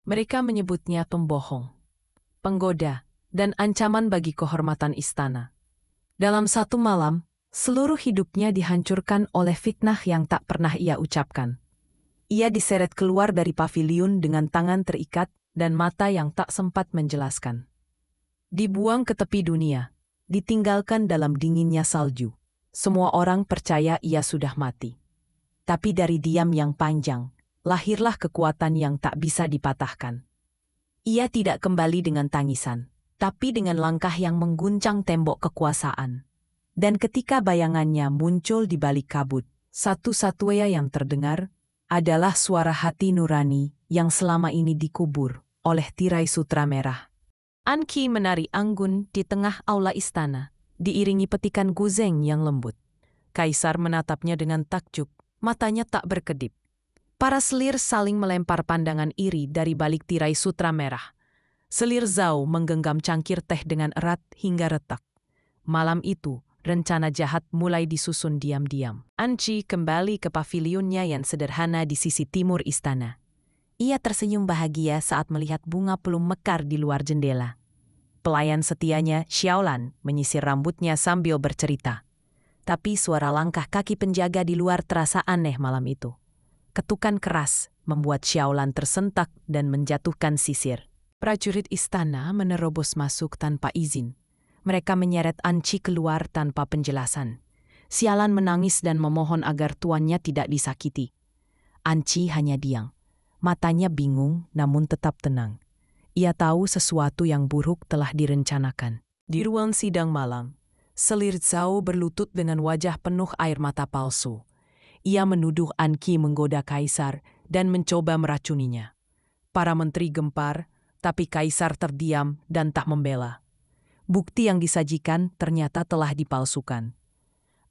Mereka menyebutnya pembohong, penggoda, dan ancaman bagi kehormatan istana. Dalam satu malam, seluruh hidupnya dihancurkan oleh fitnah yang tak pernah ia ucapkan. Ia diseret keluar dari paviliun dengan tangan terikat dan mata yang tak sempat menjelaskan. Dibuang ke tepi dunia, ditinggalkan dalam dinginnya salju. Semua orang percaya ia sudah mati. Tapi dari diam yang panjang, lahirlah kekuatan yang tak bisa dipatahkan. Ia tidak kembali dengan tangisan, tapi dengan langkah yang mengguncang tembok kekuasaan. Dan ketika bayangannya muncul di balik kabut, satu-satunya yang terdengar adalah suara hati nurani yang selama ini dikubur oleh tirai sutra merah. Anqi menari anggun di tengah aula istana, diiringi petikan guzeng yang lembut. Kaisar menatapnya dengan takjub, matanya tak berkedip. Para selir saling melempar pandangan iri dari balik tirai sutra merah. Selir Zhao menggenggam cangkir teh dengan erat hingga retak. Malam itu, rencana jahat mulai disusun diam-diam. Anqi kembali ke pavilionnya yang sederhana di sisi timur istana. Ia tersenyum bahagia saat melihat bunga pelum mekar di luar jendela. Pelayan setianya, Xiaolan, menyisir rambutnya sambil bercerita. Tapi suara langkah kaki penjaga di luar terasa aneh malam itu. Ketukan keras membuat Xiaolan tersentak dan menjatuhkan sisir. Prajurit istana menerobos masuk tanpa izin. Mereka menyeret Anqi keluar tanpa penjelasan. Xiaolan menangis dan memohon agar tuannya tidak disakiti. Anqi hanya diam. Matanya bingung namun tetap tenang. Ia tahu sesuatu yang buruk telah direncanakan. Di ruang sidang malam, Selir Zhao berlutut dengan wajah penuh air mata palsu. Ia menuduh Anqi menggoda kaisar dan mencoba meracuninya. Para menteri gempar, tapi kaisar terdiam dan tak membela. Bukti yang disajikan ternyata telah dipalsukan.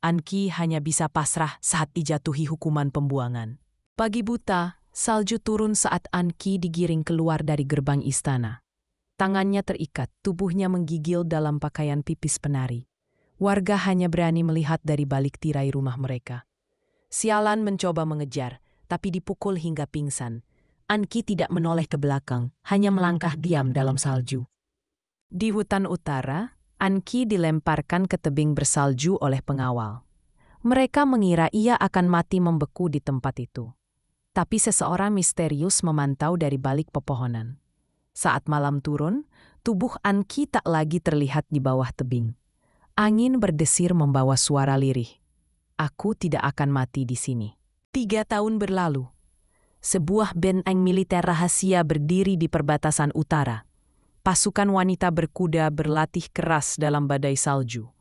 Anqi hanya bisa pasrah saat dijatuhi hukuman pembuangan. Pagi buta, salju turun saat Anqi digiring keluar dari gerbang istana. Tangannya terikat, tubuhnya menggigil dalam pakaian pipis penari. Warga hanya berani melihat dari balik tirai rumah mereka. Xiaolan mencoba mengejar, tapi dipukul hingga pingsan. Anqi tidak menoleh ke belakang, hanya melangkah diam dalam salju. Di hutan utara, Anqi dilemparkan ke tebing bersalju oleh pengawal. Mereka mengira ia akan mati membeku di tempat itu. Tapi seseorang misterius memantau dari balik pepohonan. Saat malam turun, tubuh Anqi tak lagi terlihat di bawah tebing. Angin berdesir membawa suara lirih. Aku tidak akan mati di sini. 3 tahun berlalu. Sebuah benteng militer rahasia berdiri di perbatasan utara. Pasukan wanita berkuda berlatih keras dalam badai salju.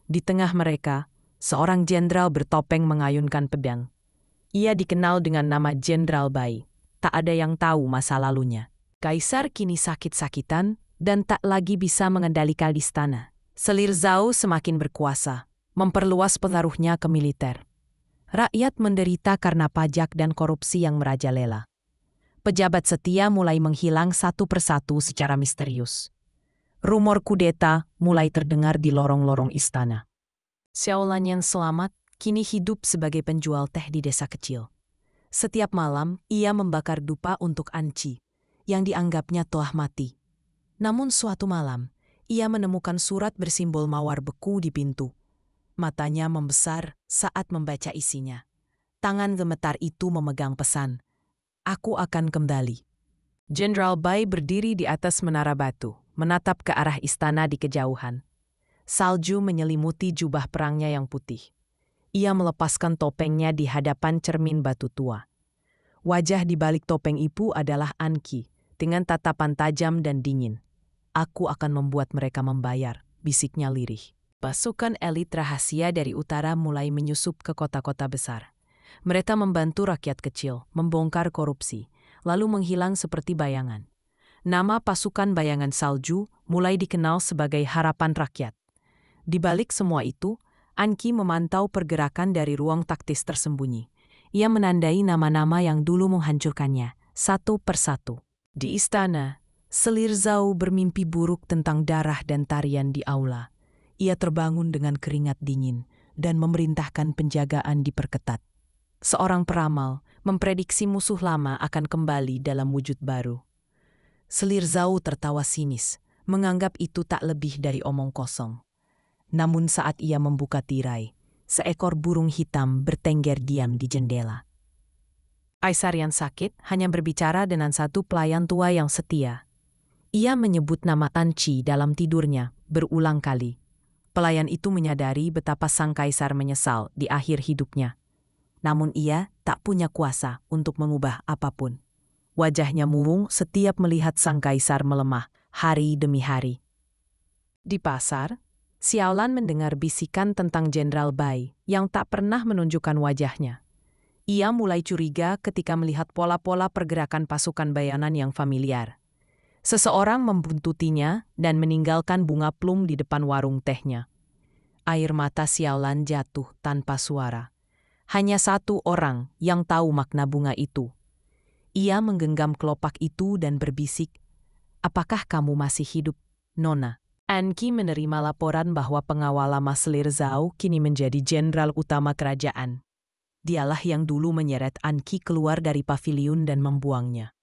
Di tengah mereka, seorang jenderal bertopeng mengayunkan pedang. Ia dikenal dengan nama Jenderal Bai. Tak ada yang tahu masa lalunya. Kaisar kini sakit-sakitan dan tak lagi bisa mengendalikan istana. Selir Zhao semakin berkuasa, memperluas pengaruhnya ke militer. Rakyat menderita karena pajak dan korupsi yang merajalela. Pejabat setia mulai menghilang satu persatu secara misterius. Rumor kudeta mulai terdengar di lorong-lorong istana. Xiaolan yang selamat kini hidup sebagai penjual teh di desa kecil. Setiap malam, ia membakar dupa untuk Anqi, yang dianggapnya telah mati. Namun suatu malam, ia menemukan surat bersimbol mawar beku di pintu. Matanya membesar saat membaca isinya. Tangan gemetar itu memegang pesan. Aku akan kembali. Jenderal Bai berdiri di atas menara batu, menatap ke arah istana di kejauhan. Salju menyelimuti jubah perangnya yang putih. Ia melepaskan topengnya di hadapan cermin batu tua. Wajah di balik topeng itu adalah Anqi, dengan tatapan tajam dan dingin. Aku akan membuat mereka membayar, bisiknya lirih. Pasukan elit rahasia dari utara mulai menyusup ke kota-kota besar. Mereka membantu rakyat kecil, membongkar korupsi, lalu menghilang seperti bayangan. Nama pasukan bayangan salju mulai dikenal sebagai harapan rakyat. Di balik semua itu, Anqi memantau pergerakan dari ruang taktis tersembunyi. Ia menandai nama-nama yang dulu menghancurkannya, satu persatu. Di istana, Selir Zhao bermimpi buruk tentang darah dan tarian di aula. Ia terbangun dengan keringat dingin dan memerintahkan penjagaan diperketat. Seorang peramal memprediksi musuh lama akan kembali dalam wujud baru. Selir Zhao tertawa sinis, menganggap itu tak lebih dari omong kosong. Namun saat ia membuka tirai, seekor burung hitam bertengger diam di jendela. Kaisar yang sakit hanya berbicara dengan satu pelayan tua yang setia. Ia menyebut nama Anci dalam tidurnya berulang kali. Pelayan itu menyadari betapa sang kaisar menyesal di akhir hidupnya. Namun ia tak punya kuasa untuk mengubah apapun. Wajahnya murung setiap melihat sang kaisar melemah hari demi hari. Di pasar, Xiaolan mendengar bisikan tentang Jenderal Bai yang tak pernah menunjukkan wajahnya. Ia mulai curiga ketika melihat pola-pola pergerakan pasukan bayanan yang familiar. Seseorang membuntutinya dan meninggalkan bunga plum di depan warung tehnya. Air mata Xiaolan jatuh tanpa suara. Hanya satu orang yang tahu makna bunga itu. Ia menggenggam kelopak itu dan berbisik, "Apakah kamu masih hidup, Nona?" Anqi menerima laporan bahwa pengawal lama Selir Zhao kini menjadi jenderal utama kerajaan. Dialah yang dulu menyeret Anqi keluar dari paviliun dan membuangnya.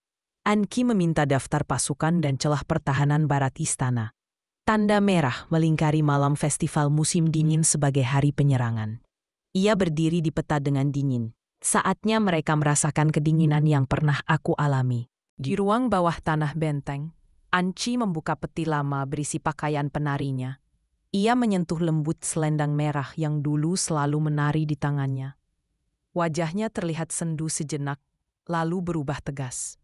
Anqi meminta daftar pasukan dan celah pertahanan barat istana. Tanda merah melingkari malam festival musim dingin sebagai hari penyerangan. Ia berdiri di peta dengan dingin. Saatnya mereka merasakan kedinginan yang pernah aku alami. Di ruang bawah tanah benteng, Anqi membuka peti lama berisi pakaian penarinya. Ia menyentuh lembut selendang merah yang dulu selalu menari di tangannya. Wajahnya terlihat sendu sejenak, lalu berubah tegas.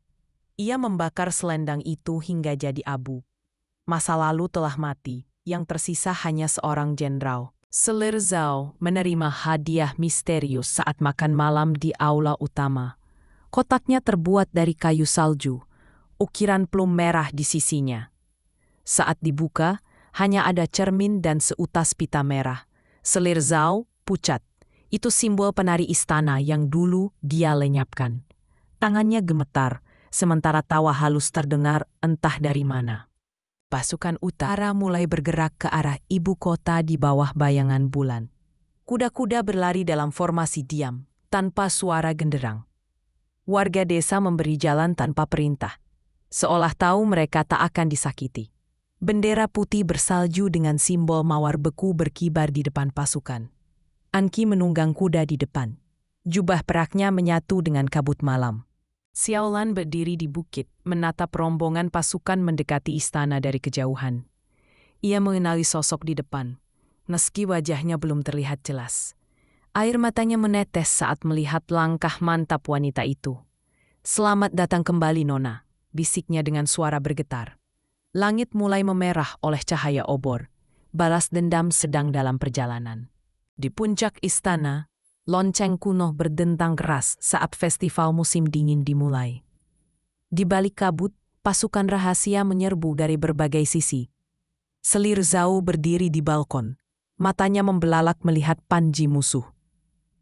Ia membakar selendang itu hingga jadi abu. Masa lalu telah mati, yang tersisa hanya seorang jenderal. Selir Zhao menerima hadiah misterius saat makan malam di aula utama. Kotaknya terbuat dari kayu salju, ukiran plum merah di sisinya. Saat dibuka, hanya ada cermin dan seutas pita merah. Selir Zhao pucat. Itu simbol penari istana yang dulu dia lenyapkan. Tangannya gemetar, sementara tawa halus terdengar entah dari mana. Pasukan utara mulai bergerak ke arah ibu kota di bawah bayangan bulan. Kuda-kuda berlari dalam formasi diam, tanpa suara genderang. Warga desa memberi jalan tanpa perintah, seolah tahu mereka tak akan disakiti. Bendera putih bersalju dengan simbol mawar beku berkibar di depan pasukan. Anqi menunggang kuda di depan. Jubah peraknya menyatu dengan kabut malam. Xiaolan berdiri di bukit, menatap rombongan pasukan mendekati istana dari kejauhan. Ia mengenali sosok di depan, meski wajahnya belum terlihat jelas. Air matanya menetes saat melihat langkah mantap wanita itu. "Selamat datang kembali, Nona," bisiknya dengan suara bergetar. Langit mulai memerah oleh cahaya obor. Balas dendam sedang dalam perjalanan. Di puncak istana, lonceng kuno berdentang keras saat festival musim dingin dimulai. Di balik kabut, pasukan rahasia menyerbu dari berbagai sisi. Selir Zhao berdiri di balkon, matanya membelalak melihat panji musuh.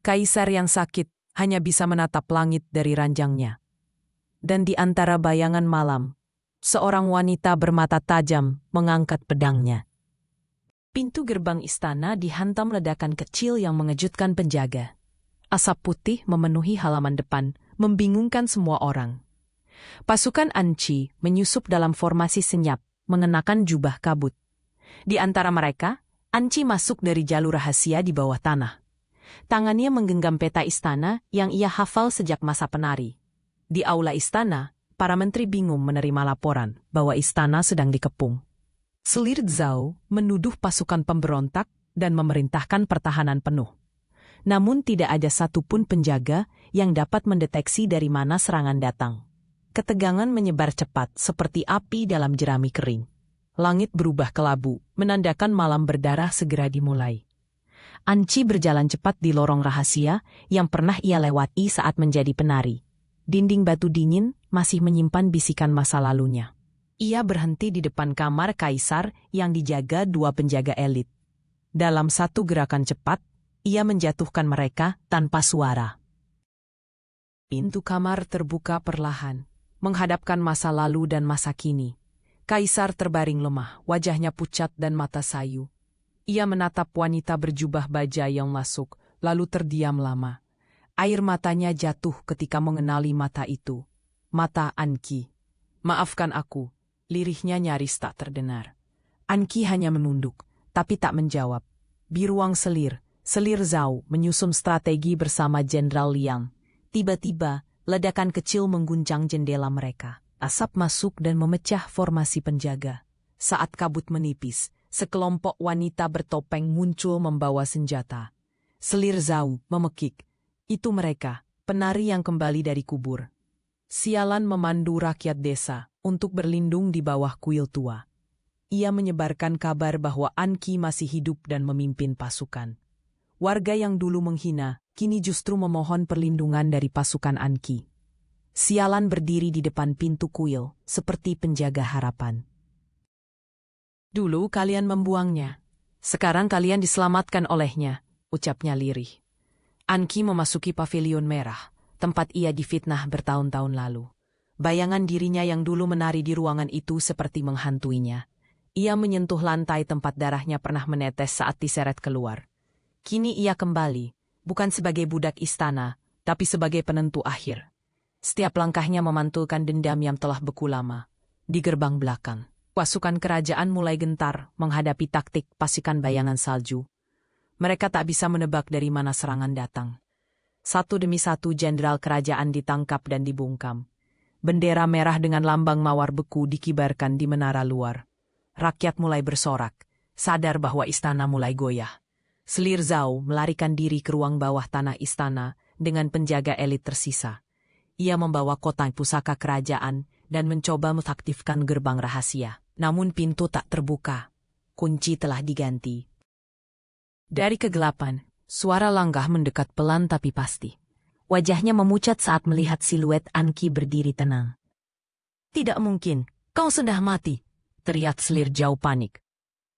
Kaisar yang sakit hanya bisa menatap langit dari ranjangnya. Dan di antara bayangan malam, seorang wanita bermata tajam mengangkat pedangnya. Pintu gerbang istana dihantam ledakan kecil yang mengejutkan penjaga. Asap putih memenuhi halaman depan, membingungkan semua orang. Pasukan Anqi menyusup dalam formasi senyap, mengenakan jubah kabut. Di antara mereka, Anqi masuk dari jalur rahasia di bawah tanah. Tangannya menggenggam peta istana yang ia hafal sejak masa penari. Di aula istana, para menteri bingung menerima laporan bahwa istana sedang dikepung. Selir Zhao menuduh pasukan pemberontak dan memerintahkan pertahanan penuh. Namun tidak ada satupun penjaga yang dapat mendeteksi dari mana serangan datang. Ketegangan menyebar cepat seperti api dalam jerami kering. Langit berubah kelabu, menandakan malam berdarah segera dimulai. Anqi berjalan cepat di lorong rahasia yang pernah ia lewati saat menjadi penari. Dinding batu dingin masih menyimpan bisikan masa lalunya. Ia berhenti di depan kamar kaisar yang dijaga dua penjaga elit. Dalam satu gerakan cepat, ia menjatuhkan mereka tanpa suara. Pintu kamar terbuka perlahan, menghadapkan masa lalu dan masa kini. Kaisar terbaring lemah, wajahnya pucat dan mata sayu. Ia menatap wanita berjubah baja yang masuk, lalu terdiam lama. Air matanya jatuh ketika mengenali mata itu. Mata Anqi. Maafkan aku, lirihnya nyaris tak terdengar. Anki hanya menunduk, tapi tak menjawab. Di ruang Selir Zhao menyusun strategi bersama Jenderal Liang. Tiba-tiba, ledakan kecil mengguncang jendela mereka. Asap masuk dan memecah formasi penjaga. Saat kabut menipis, sekelompok wanita bertopeng muncul membawa senjata. Selir Zhao memekik. Itu mereka, penari yang kembali dari kubur. Sialan memandu rakyat desa untuk berlindung di bawah kuil tua. Ia menyebarkan kabar bahwa Anki masih hidup dan memimpin pasukan. Warga yang dulu menghina, kini justru memohon perlindungan dari pasukan Anki. Sialan berdiri di depan pintu kuil, seperti penjaga harapan. Dulu kalian membuangnya, sekarang kalian diselamatkan olehnya, ucapnya lirih. Anki memasuki pavilion merah, tempat ia difitnah bertahun-tahun lalu. Bayangan dirinya yang dulu menari di ruangan itu seperti menghantuinya. Ia menyentuh lantai tempat darahnya pernah menetes saat diseret keluar. Kini ia kembali, bukan sebagai budak istana, tapi sebagai penentu akhir. Setiap langkahnya memantulkan dendam yang telah beku lama. Di gerbang belakang, pasukan kerajaan mulai gentar menghadapi taktik pasukan bayangan salju. Mereka tak bisa menebak dari mana serangan datang. Satu demi satu jenderal kerajaan ditangkap dan dibungkam. Bendera merah dengan lambang mawar beku dikibarkan di menara luar. Rakyat mulai bersorak, sadar bahwa istana mulai goyah. Selir Zhao melarikan diri ke ruang bawah tanah istana dengan penjaga elit tersisa. Ia membawa kotak pusaka kerajaan dan mencoba mengaktifkan gerbang rahasia. Namun pintu tak terbuka. Kunci telah diganti. Dari kegelapan, suara langkah mendekat pelan tapi pasti. Wajahnya memucat saat melihat siluet Anki berdiri tenang. Tidak mungkin, kau sudah mati, teriak Selir Zhao panik.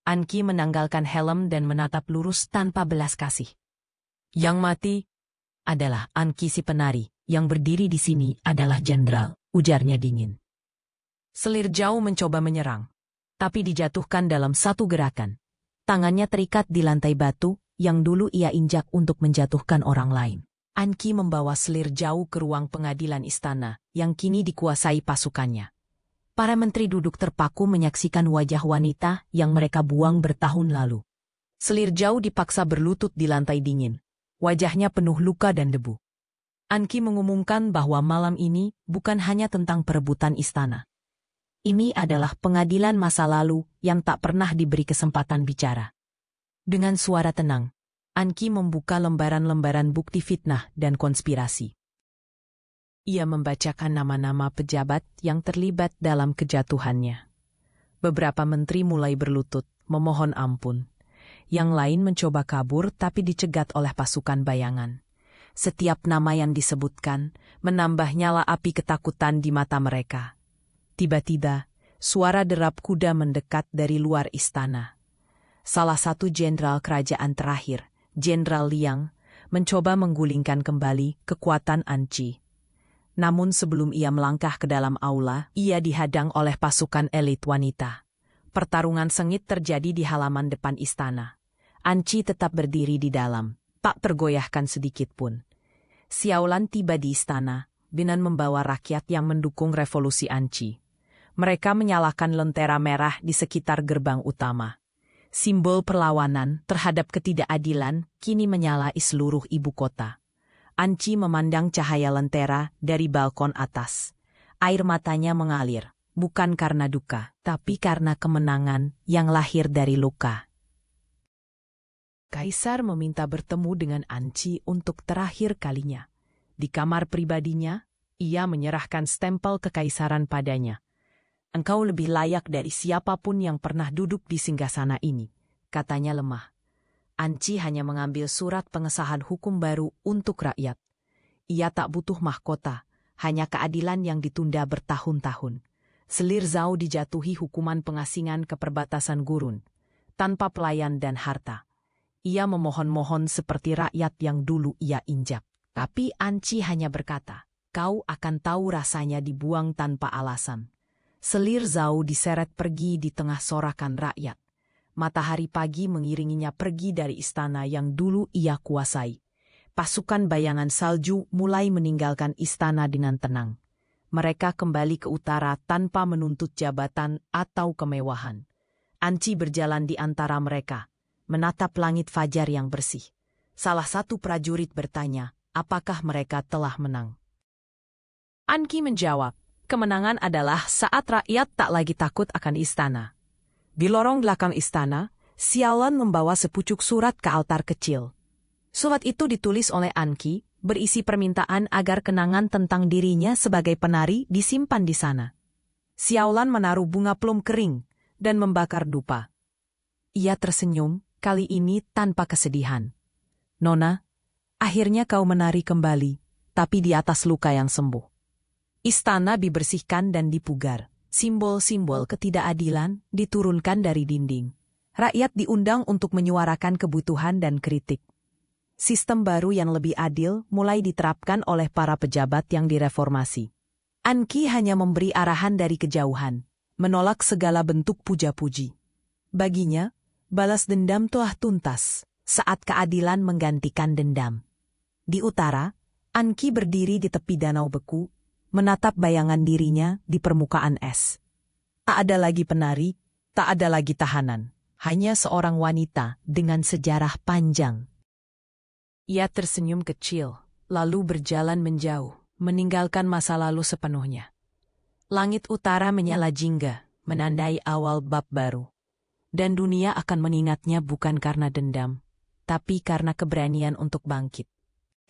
Anki menanggalkan helm dan menatap lurus tanpa belas kasih. Yang mati adalah Anki si penari, yang berdiri di sini adalah jenderal, ujarnya dingin. Selir Zhao mencoba menyerang, tapi dijatuhkan dalam satu gerakan. Tangannya terikat di lantai batu yang dulu ia injak untuk menjatuhkan orang lain. Anki membawa Selir Zhao ke ruang pengadilan istana yang kini dikuasai pasukannya. Para menteri duduk terpaku menyaksikan wajah wanita yang mereka buang bertahun lalu. Selir Zhao dipaksa berlutut di lantai dingin. Wajahnya penuh luka dan debu. Anki mengumumkan bahwa malam ini bukan hanya tentang perebutan istana. Ini adalah pengadilan masa lalu yang tak pernah diberi kesempatan bicara. Dengan suara tenang, Anki membuka lembaran-lembaran bukti fitnah dan konspirasi. Ia membacakan nama-nama pejabat yang terlibat dalam kejatuhannya. Beberapa menteri mulai berlutut, memohon ampun. Yang lain mencoba kabur tapi dicegat oleh pasukan bayangan. Setiap nama yang disebutkan menambah nyala api ketakutan di mata mereka. Tiba-tiba, suara derap kuda mendekat dari luar istana. Salah satu jenderal kerajaan terakhir, Jenderal Liang, mencoba menggulingkan kembali kekuatan Anki. Namun sebelum ia melangkah ke dalam aula, ia dihadang oleh pasukan elit wanita. Pertarungan sengit terjadi di halaman depan istana. Anki tetap berdiri di dalam, tak tergoyahkan sedikit pun. Xiaolan tiba di istana, dengan membawa rakyat yang mendukung revolusi Anki. Mereka menyalakan lentera merah di sekitar gerbang utama. Simbol perlawanan terhadap ketidakadilan kini menyala di seluruh ibu kota. Anki memandang cahaya lentera dari balkon atas. Air matanya mengalir, bukan karena duka, tapi karena kemenangan yang lahir dari luka. Kaisar meminta bertemu dengan Anki untuk terakhir kalinya. Di kamar pribadinya, ia menyerahkan stempel kekaisaran padanya. Engkau lebih layak dari siapapun yang pernah duduk di singgasana ini, katanya lemah. Anki hanya mengambil surat pengesahan hukum baru untuk rakyat. Ia tak butuh mahkota, hanya keadilan yang ditunda bertahun-tahun. Selir Zhao dijatuhi hukuman pengasingan ke perbatasan gurun, tanpa pelayan dan harta. Ia memohon-mohon seperti rakyat yang dulu ia injak. Tapi Anki hanya berkata, kau akan tahu rasanya dibuang tanpa alasan. Selir Zhao diseret pergi di tengah sorakan rakyat. Matahari pagi mengiringinya pergi dari istana yang dulu ia kuasai. Pasukan bayangan salju mulai meninggalkan istana dengan tenang. mereka kembali ke utara tanpa menuntut jabatan atau kemewahan. Anci berjalan di antara mereka, menatap langit fajar yang bersih. Salah satu prajurit bertanya, apakah mereka telah menang? Anki menjawab, kemenangan adalah saat rakyat tak lagi takut akan istana. Di lorong belakang istana, Xiaolan membawa sepucuk surat ke altar kecil. Surat itu ditulis oleh Anki, berisi permintaan agar kenangan tentang dirinya sebagai penari disimpan di sana. Xiaolan menaruh bunga plum kering dan membakar dupa. Ia tersenyum, kali ini tanpa kesedihan. Nona, akhirnya kau menari kembali, tapi di atas luka yang sembuh. Istana dibersihkan dan dipugar. Simbol-simbol ketidakadilan diturunkan dari dinding. Rakyat diundang untuk menyuarakan kebutuhan dan kritik. Sistem baru yang lebih adil mulai diterapkan oleh para pejabat yang direformasi. Anki hanya memberi arahan dari kejauhan, menolak segala bentuk puja-puji. Baginya, balas dendam telah tuntas saat keadilan menggantikan dendam. Di utara, Anki berdiri di tepi danau beku, menatap bayangan dirinya di permukaan es. Tak ada lagi penari, tak ada lagi tahanan, hanya seorang wanita dengan sejarah panjang. Ia tersenyum kecil, lalu berjalan menjauh, meninggalkan masa lalu sepenuhnya. Langit utara menyala jingga, menandai awal bab baru. Dan dunia akan mengingatnya bukan karena dendam, tapi karena keberanian untuk bangkit.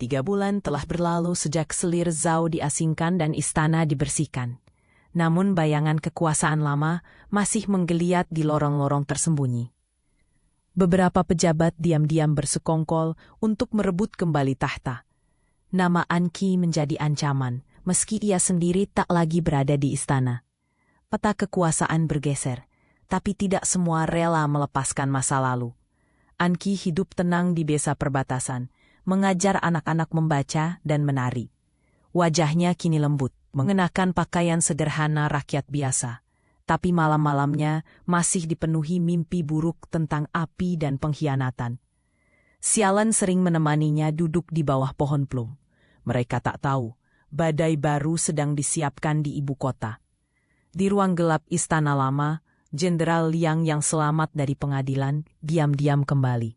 3 bulan telah berlalu sejak selir Zhao diasingkan dan istana dibersihkan. Namun bayangan kekuasaan lama masih menggeliat di lorong-lorong tersembunyi. Beberapa pejabat diam-diam bersekongkol untuk merebut kembali tahta. Nama Anki menjadi ancaman, meski ia sendiri tak lagi berada di istana. Peta kekuasaan bergeser, tapi tidak semua rela melepaskan masa lalu. Anki hidup tenang di desa perbatasan, mengajar anak-anak membaca dan menari. Wajahnya kini lembut, mengenakan pakaian sederhana rakyat biasa. Tapi malam-malamnya masih dipenuhi mimpi buruk tentang api dan pengkhianatan. Xiaolan sering menemaninya duduk di bawah pohon plum. Mereka tak tahu, badai baru sedang disiapkan di ibu kota. Di ruang gelap istana lama, Jenderal Liang yang selamat dari pengadilan diam-diam kembali.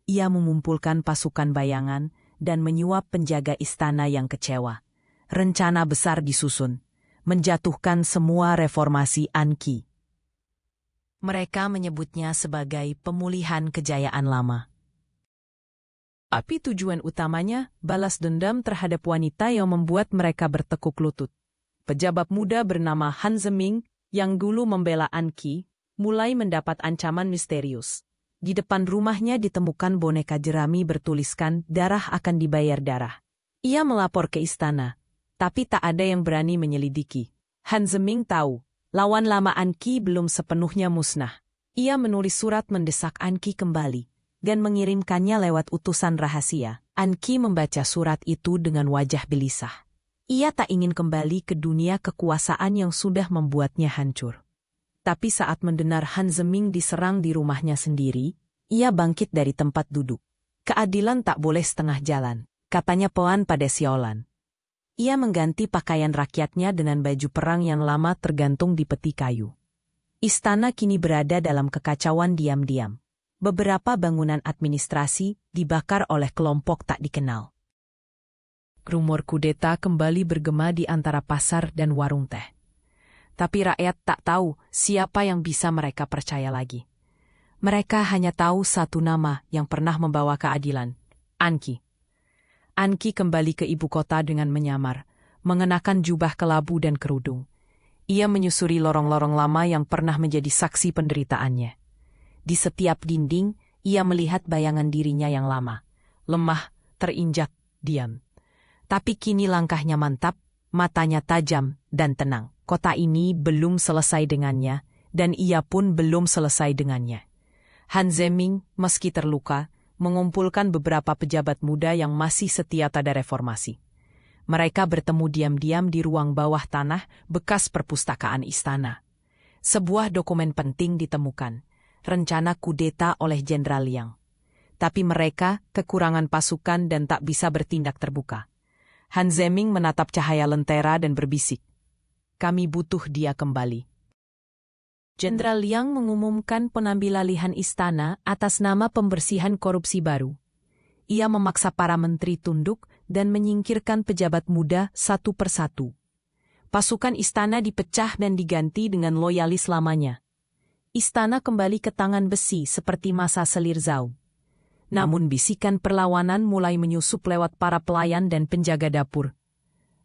Ia mengumpulkan pasukan bayangan dan menyuap penjaga istana yang kecewa. Rencana besar disusun, menjatuhkan semua reformasi Anki. Mereka menyebutnya sebagai pemulihan kejayaan lama. Tapi tujuan utamanya balas dendam terhadap wanita yang membuat mereka bertekuk lutut. Pejabat muda bernama Han Zeming yang dulu membela Anki mulai mendapat ancaman misterius. Di depan rumahnya ditemukan boneka jerami bertuliskan darah akan dibayar darah. Ia melapor ke istana, tapi tak ada yang berani menyelidiki. Han Zeming tahu, lawan lama Anki belum sepenuhnya musnah. Ia menulis surat mendesak Anki kembali, dan mengirimkannya lewat utusan rahasia. Anki membaca surat itu dengan wajah gelisah. Ia tak ingin kembali ke dunia kekuasaan yang sudah membuatnya hancur. Tapi saat mendengar Han Zeming diserang di rumahnya sendiri, ia bangkit dari tempat duduk. Keadilan tak boleh setengah jalan, katanya pelan pada Xiaolan. Ia mengganti pakaian rakyatnya dengan baju perang yang lama tergantung di peti kayu. Istana kini berada dalam kekacauan diam-diam. Beberapa bangunan administrasi dibakar oleh kelompok tak dikenal. Rumor kudeta kembali bergema di antara pasar dan warung teh. Tapi rakyat tak tahu siapa yang bisa mereka percaya lagi. Mereka hanya tahu satu nama yang pernah membawa keadilan, Anki. Anki kembali ke ibu kota dengan menyamar, mengenakan jubah kelabu dan kerudung. Ia menyusuri lorong-lorong lama yang pernah menjadi saksi penderitaannya. Di setiap dinding, ia melihat bayangan dirinya yang lama, lemah, terinjak, diam. Tapi kini langkahnya mantap, matanya tajam dan tenang. Kota ini belum selesai dengannya, dan ia pun belum selesai dengannya. Han Zeming, meski terluka, mengumpulkan beberapa pejabat muda yang masih setia pada reformasi. Mereka bertemu diam-diam di ruang bawah tanah bekas perpustakaan istana. Sebuah dokumen penting ditemukan, rencana kudeta oleh Jenderal Liang. Tapi mereka kekurangan pasukan dan tak bisa bertindak terbuka. Han Zeming menatap cahaya lentera dan berbisik, kami butuh dia kembali. Jenderal Liang mengumumkan pengambilalihan istana atas nama pembersihan korupsi baru. Ia memaksa para menteri tunduk dan menyingkirkan pejabat muda satu persatu. Pasukan istana dipecah dan diganti dengan loyalis lamanya. Istana kembali ke tangan besi seperti masa selir Zhao. Namun bisikan perlawanan mulai menyusup lewat para pelayan dan penjaga dapur.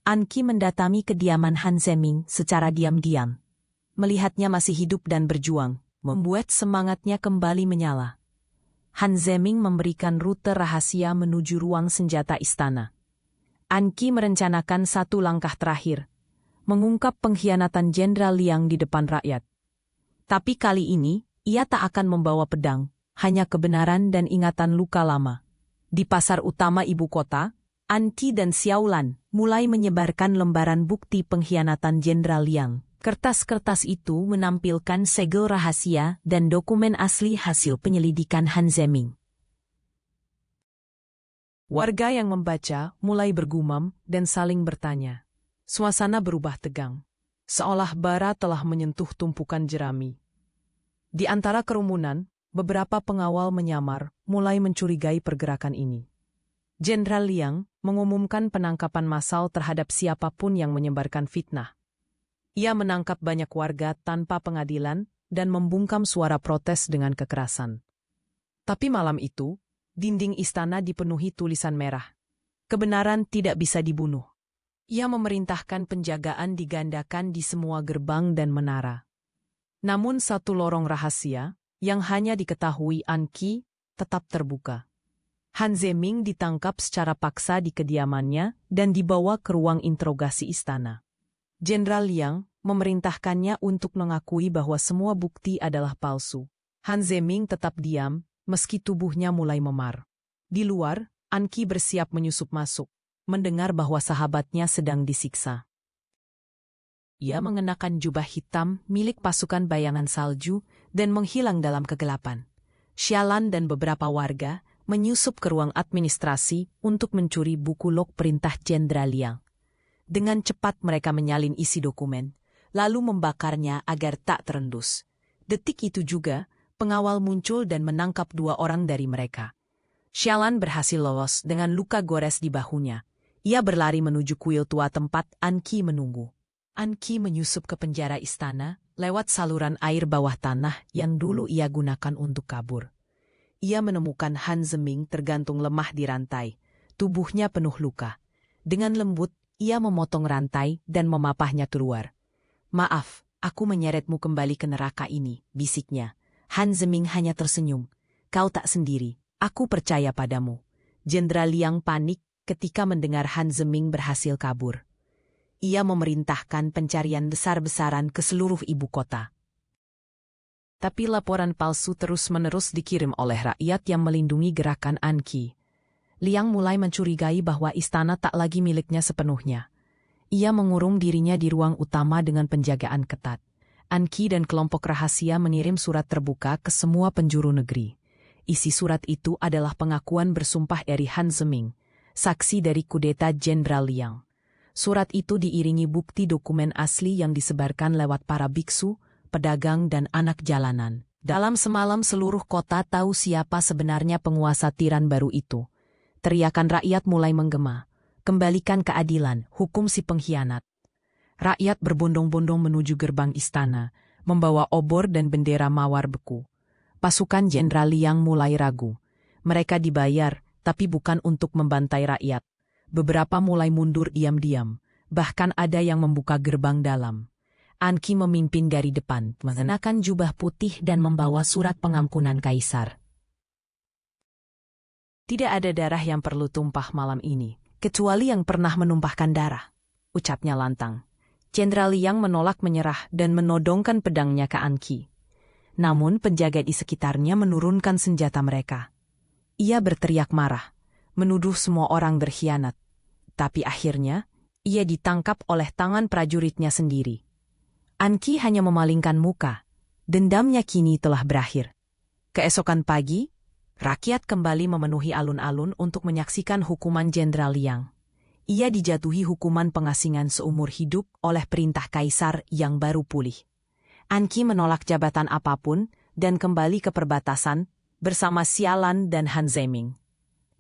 An Qi mendatangi kediaman Han Zeming secara diam-diam. Melihatnya masih hidup dan berjuang, membuat semangatnya kembali menyala. Han Zeming memberikan rute rahasia menuju ruang senjata istana. An Qi merencanakan satu langkah terakhir, mengungkap pengkhianatan Jenderal Liang di depan rakyat. Tapi kali ini, ia tak akan membawa pedang, hanya kebenaran dan ingatan luka lama. Di pasar utama ibu kota, An Qi dan Xiaolan mulai menyebarkan lembaran bukti pengkhianatan Jenderal Liang. Kertas-kertas itu menampilkan segel rahasia dan dokumen asli hasil penyelidikan Han Zeming. Warga yang membaca mulai bergumam dan saling bertanya. Suasana berubah tegang, seolah bara telah menyentuh tumpukan jerami. Di antara kerumunan, beberapa pengawal menyamar mulai mencurigai pergerakan ini. Jenderal Liang mengumumkan penangkapan massal terhadap siapapun yang menyebarkan fitnah. Ia menangkap banyak warga tanpa pengadilan dan membungkam suara protes dengan kekerasan. Tapi malam itu, dinding istana dipenuhi tulisan merah. Kebenaran tidak bisa dibunuh. Ia memerintahkan penjagaan digandakan di semua gerbang dan menara. Namun satu lorong rahasia, yang hanya diketahui An Qi, tetap terbuka. Han Zeming ditangkap secara paksa di kediamannya dan dibawa ke ruang interogasi istana. Jenderal Liang memerintahkannya untuk mengakui bahwa semua bukti adalah palsu. Han Zeming tetap diam, meski tubuhnya mulai memar. Di luar, An Qi bersiap menyusup masuk, mendengar bahwa sahabatnya sedang disiksa. Ia mengenakan jubah hitam milik pasukan bayangan salju dan menghilang dalam kegelapan. Xiaolan dan beberapa warga menyusup ke ruang administrasi untuk mencuri buku log perintah Jenderal Liang. Dengan cepat mereka menyalin isi dokumen, lalu membakarnya agar tak terendus. Detik itu juga, pengawal muncul dan menangkap 2 orang dari mereka. Xiaolan berhasil lolos dengan luka gores di bahunya. Ia berlari menuju kuil tua tempat An Qi menunggu. An Qi menyusup ke penjara istana lewat saluran air bawah tanah yang dulu ia gunakan untuk kabur. Ia menemukan Han Zeming tergantung lemah di rantai, tubuhnya penuh luka. Dengan lembut, ia memotong rantai dan memapahnya keluar. "Maaf, aku menyeretmu kembali ke neraka ini," bisiknya. Han Zeming hanya tersenyum. "Kau tak sendiri, aku percaya padamu." Jenderal Liang panik ketika mendengar Han Zeming berhasil kabur. Ia memerintahkan pencarian besar-besaran ke seluruh ibu kota. Tapi laporan palsu terus-menerus dikirim oleh rakyat yang melindungi gerakan An Qi. Liang mulai mencurigai bahwa istana tak lagi miliknya sepenuhnya. Ia mengurung dirinya di ruang utama dengan penjagaan ketat. An Qi dan kelompok rahasia mengirim surat terbuka ke semua penjuru negeri. Isi surat itu adalah pengakuan bersumpah dari Han Zeming, saksi dari kudeta Jenderal Liang. Surat itu diiringi bukti dokumen asli yang disebarkan lewat para biksu, pedagang dan anak jalanan. Dalam semalam seluruh kota tahu siapa sebenarnya penguasa tiran baru itu. Teriakan rakyat mulai menggema. "Kembalikan keadilan, hukum si pengkhianat." Rakyat berbondong-bondong menuju gerbang istana, membawa obor dan bendera mawar beku. Pasukan Jenderal Liang mulai ragu. Mereka dibayar, tapi bukan untuk membantai rakyat. Beberapa mulai mundur diam-diam, bahkan ada yang membuka gerbang dalam. An Qi memimpin dari depan, mengenakan jubah putih dan membawa surat pengampunan kaisar. "Tidak ada darah yang perlu tumpah malam ini, kecuali yang pernah menumpahkan darah," ucapnya lantang. Jenderal Liang menolak menyerah dan menodongkan pedangnya ke An Qi. Namun penjaga di sekitarnya menurunkan senjata mereka. Ia berteriak marah, menuduh semua orang berkhianat. Tapi akhirnya, ia ditangkap oleh tangan prajuritnya sendiri. An Qi hanya memalingkan muka. Dendamnya kini telah berakhir. Keesokan pagi, rakyat kembali memenuhi alun-alun untuk menyaksikan hukuman Jenderal Liang. Ia dijatuhi hukuman pengasingan seumur hidup oleh perintah kaisar yang baru pulih. Anqi menolak jabatan apapun dan kembali ke perbatasan bersama Xiaolan dan Han Zeming.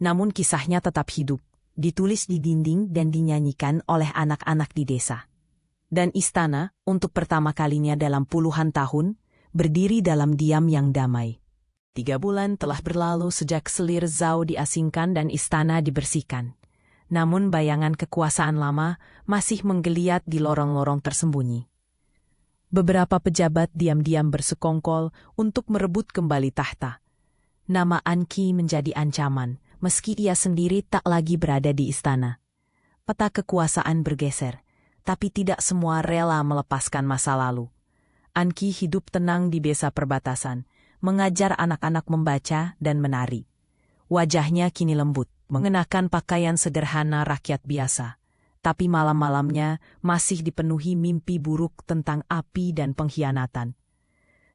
Namun kisahnya tetap hidup, ditulis di dinding dan dinyanyikan oleh anak-anak di desa. Dan istana, untuk pertama kalinya dalam puluhan tahun, berdiri dalam diam yang damai. 3 bulan telah berlalu sejak selir Zhao diasingkan dan istana dibersihkan. Namun bayangan kekuasaan lama masih menggeliat di lorong-lorong tersembunyi. Beberapa pejabat diam-diam bersekongkol untuk merebut kembali tahta. Nama Anqi menjadi ancaman, meski ia sendiri tak lagi berada di istana. Peta kekuasaan bergeser, tapi tidak semua rela melepaskan masa lalu. Anqi hidup tenang di desa perbatasan, mengajar anak-anak membaca dan menari. Wajahnya kini lembut, mengenakan pakaian sederhana rakyat biasa. Tapi malam-malamnya masih dipenuhi mimpi buruk tentang api dan pengkhianatan.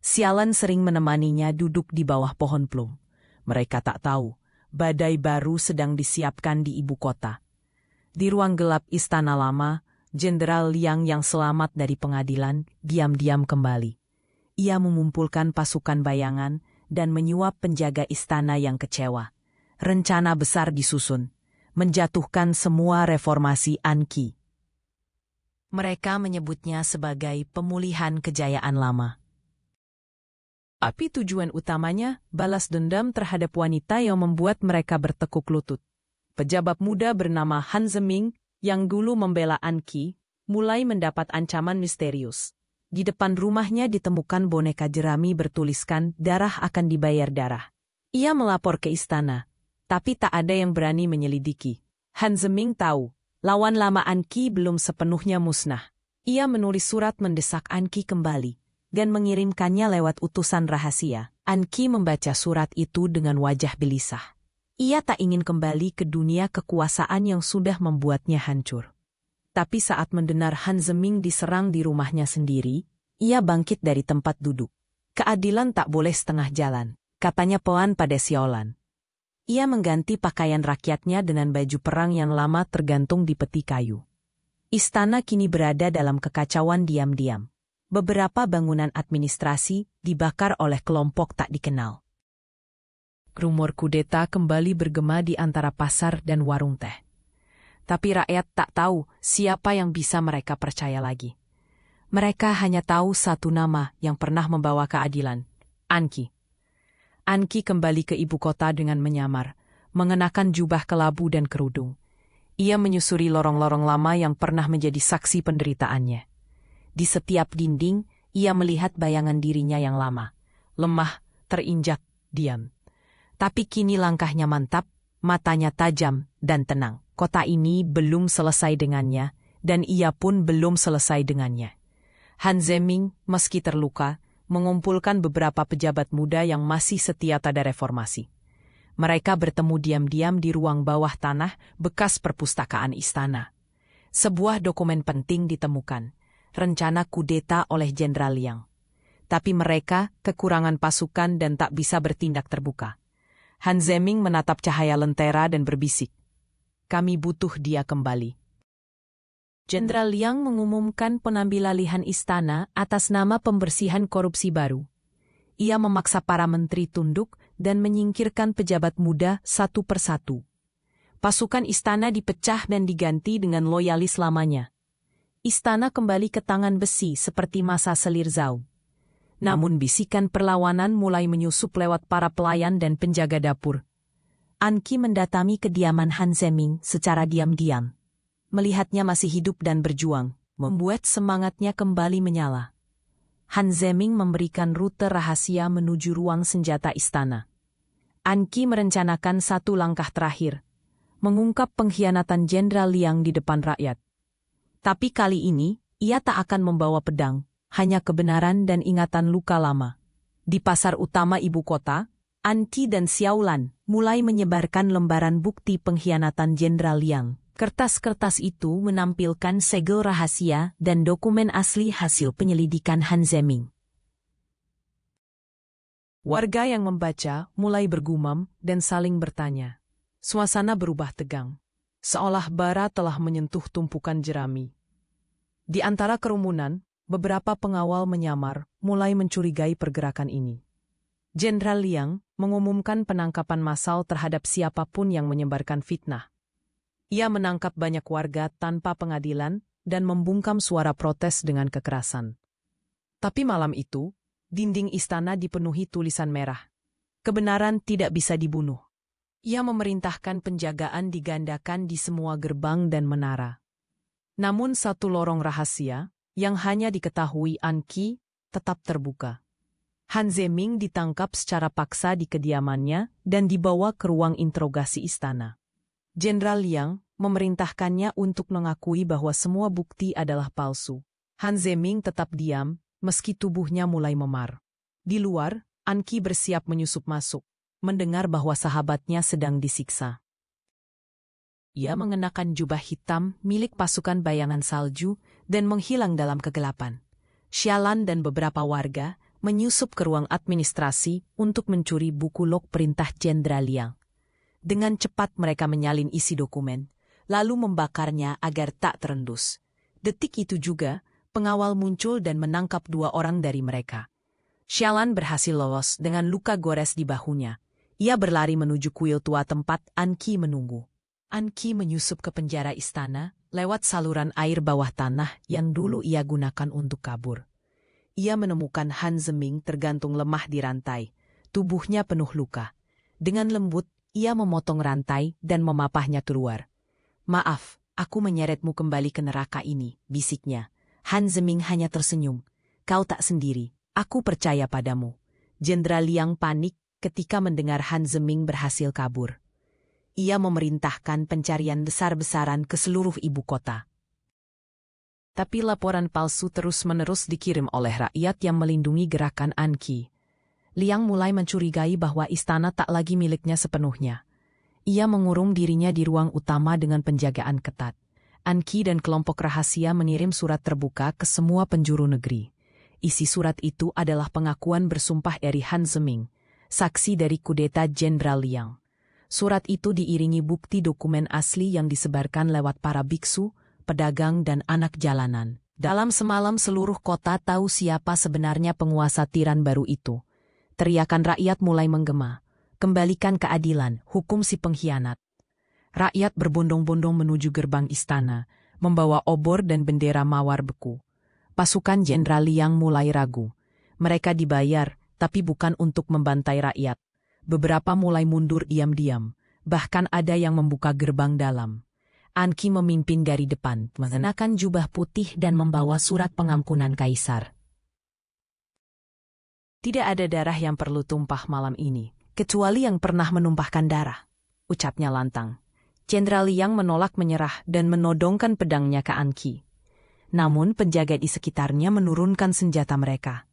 Xiaolan sering menemaninya duduk di bawah pohon plum. Mereka tak tahu, badai baru sedang disiapkan di ibu kota. Di ruang gelap istana lama, Jenderal Liang yang selamat dari pengadilan diam-diam kembali. Ia mengumpulkan pasukan bayangan dan menyuap penjaga istana yang kecewa. Rencana besar disusun, menjatuhkan semua reformasi Anqi. Mereka menyebutnya sebagai pemulihan kejayaan lama. Tapi tujuan utamanya balas dendam terhadap wanita yang membuat mereka bertekuk lutut. Pejabat muda bernama Han Zeming yang dulu membela Anqi mulai mendapat ancaman misterius. Di depan rumahnya ditemukan boneka jerami bertuliskan darah akan dibayar darah. Ia melapor ke istana, tapi tak ada yang berani menyelidiki. Han Zeming tahu, lawan lama Anqi belum sepenuhnya musnah. Ia menulis surat mendesak Anqi kembali dan mengirimkannya lewat utusan rahasia. Anqi membaca surat itu dengan wajah gelisah. Ia tak ingin kembali ke dunia kekuasaan yang sudah membuatnya hancur. Tapi saat mendengar Han Zeming diserang di rumahnya sendiri, ia bangkit dari tempat duduk. Keadilan tak boleh setengah jalan, katanya pelan pada Xiaolan. Ia mengganti pakaian rakyatnya dengan baju perang yang lama tergantung di peti kayu. Istana kini berada dalam kekacauan diam-diam. Beberapa bangunan administrasi dibakar oleh kelompok tak dikenal. Rumor kudeta kembali bergema di antara pasar dan warung teh. Tapi rakyat tak tahu siapa yang bisa mereka percaya lagi. Mereka hanya tahu satu nama yang pernah membawa keadilan, Anqi. Anqi kembali ke ibu kota dengan menyamar, mengenakan jubah kelabu dan kerudung. Ia menyusuri lorong-lorong lama yang pernah menjadi saksi penderitaannya. Di setiap dinding, ia melihat bayangan dirinya yang lama, lemah, terinjak, diam. Tapi kini langkahnya mantap, matanya tajam dan tenang. Kota ini belum selesai dengannya, dan ia pun belum selesai dengannya. Han Zeming, meski terluka, mengumpulkan beberapa pejabat muda yang masih setia pada reformasi. Mereka bertemu diam-diam di ruang bawah tanah bekas perpustakaan istana. Sebuah dokumen penting ditemukan, rencana kudeta oleh Jenderal Liang. Tapi mereka kekurangan pasukan dan tak bisa bertindak terbuka. Han Zeming menatap cahaya lentera dan berbisik, "Kami butuh dia kembali." Jenderal Liang mengumumkan pengambilalihan istana atas nama pembersihan korupsi baru. Ia memaksa para menteri tunduk dan menyingkirkan pejabat muda satu persatu. Pasukan istana dipecah dan diganti dengan loyalis lamanya. Istana kembali ke tangan besi seperti masa selir Zhao. Namun bisikan perlawanan mulai menyusup lewat para pelayan dan penjaga dapur. Anqi mendatangi kediaman Han Zeming secara diam-diam. Melihatnya masih hidup dan berjuang, membuat semangatnya kembali menyala. Han Zeming memberikan rute rahasia menuju ruang senjata istana. Anqi merencanakan satu langkah terakhir, mengungkap pengkhianatan Jenderal Liang di depan rakyat. Tapi kali ini, ia tak akan membawa pedang, hanya kebenaran dan ingatan luka lama. Di pasar utama ibu kota, Anqi dan Xiaolan mulai menyebarkan lembaran bukti pengkhianatan Jenderal Liang. Kertas-kertas itu menampilkan segel rahasia dan dokumen asli hasil penyelidikan Han Zeming. Warga yang membaca mulai bergumam dan saling bertanya. Suasana berubah tegang. seolah bara telah menyentuh tumpukan jerami. Di antara kerumunan, beberapa pengawal menyamar, mulai mencurigai pergerakan ini. Jenderal Liang mengumumkan penangkapan massal terhadap siapapun yang menyebarkan fitnah. Ia menangkap banyak warga tanpa pengadilan dan membungkam suara protes dengan kekerasan. Tapi malam itu, dinding istana dipenuhi tulisan merah. Kebenaran tidak bisa dibunuh. Ia memerintahkan penjagaan digandakan di semua gerbang dan menara. Namun satu lorong rahasia, yang hanya diketahui An Qi, tetap terbuka. Han Zeming ditangkap secara paksa di kediamannya dan dibawa ke ruang interogasi istana. Jenderal Liang memerintahkannya untuk mengakui bahwa semua bukti adalah palsu. Han Zeming tetap diam, meski tubuhnya mulai memar. Di luar, An Qi bersiap menyusup masuk, mendengar bahwa sahabatnya sedang disiksa. Ia mengenakan jubah hitam milik pasukan bayangan salju dan menghilang dalam kegelapan. Xialan dan beberapa warga menyusup ke ruang administrasi untuk mencuri buku log perintah Jenderal Liang. Dengan cepat mereka menyalin isi dokumen, lalu membakarnya agar tak terendus. Detik itu juga, pengawal muncul dan menangkap 2 orang dari mereka. Xialan berhasil lolos dengan luka gores di bahunya. Ia berlari menuju kuil tua tempat An Qi menunggu. An Qi menyusup ke penjara istana lewat saluran air bawah tanah yang dulu ia gunakan untuk kabur. Ia menemukan Han Zeming tergantung lemah di rantai. Tubuhnya penuh luka. Dengan lembut, ia memotong rantai dan memapahnya keluar. "Maaf, aku menyeretmu kembali ke neraka ini," bisiknya. Han Zeming hanya tersenyum. "Kau tak sendiri. Aku percaya padamu." Jenderal Liang panik ketika mendengar Han Zeming berhasil kabur. Ia memerintahkan pencarian besar-besaran ke seluruh ibu kota. Tapi laporan palsu terus-menerus dikirim oleh rakyat yang melindungi gerakan An Qi. Liang mulai mencurigai bahwa istana tak lagi miliknya sepenuhnya. Ia mengurung dirinya di ruang utama dengan penjagaan ketat. An Qi dan kelompok rahasia mengirim surat terbuka ke semua penjuru negeri. Isi surat itu adalah pengakuan bersumpah dari Han Zeming, saksi dari kudeta Jenderal Liang. Surat itu diiringi bukti dokumen asli yang disebarkan lewat para biksu, pedagang dan anak jalanan. Dalam semalam seluruh kota tahu siapa sebenarnya penguasa tiran baru itu. Teriakan rakyat mulai menggema. "Kembalikan keadilan, hukum si pengkhianat." Rakyat berbondong-bondong menuju gerbang istana, membawa obor dan bendera mawar beku. Pasukan Jenderal Liang mulai ragu. Mereka dibayar, tapi bukan untuk membantai rakyat. Beberapa mulai mundur diam-diam, bahkan ada yang membuka gerbang dalam. An Qi memimpin dari depan, mengenakan jubah putih dan membawa surat pengampunan kaisar. "Tidak ada darah yang perlu tumpah malam ini, kecuali yang pernah menumpahkan darah," ucapnya lantang. Jenderal Liang menolak menyerah dan menodongkan pedangnya ke An Qi. Namun penjaga di sekitarnya menurunkan senjata mereka.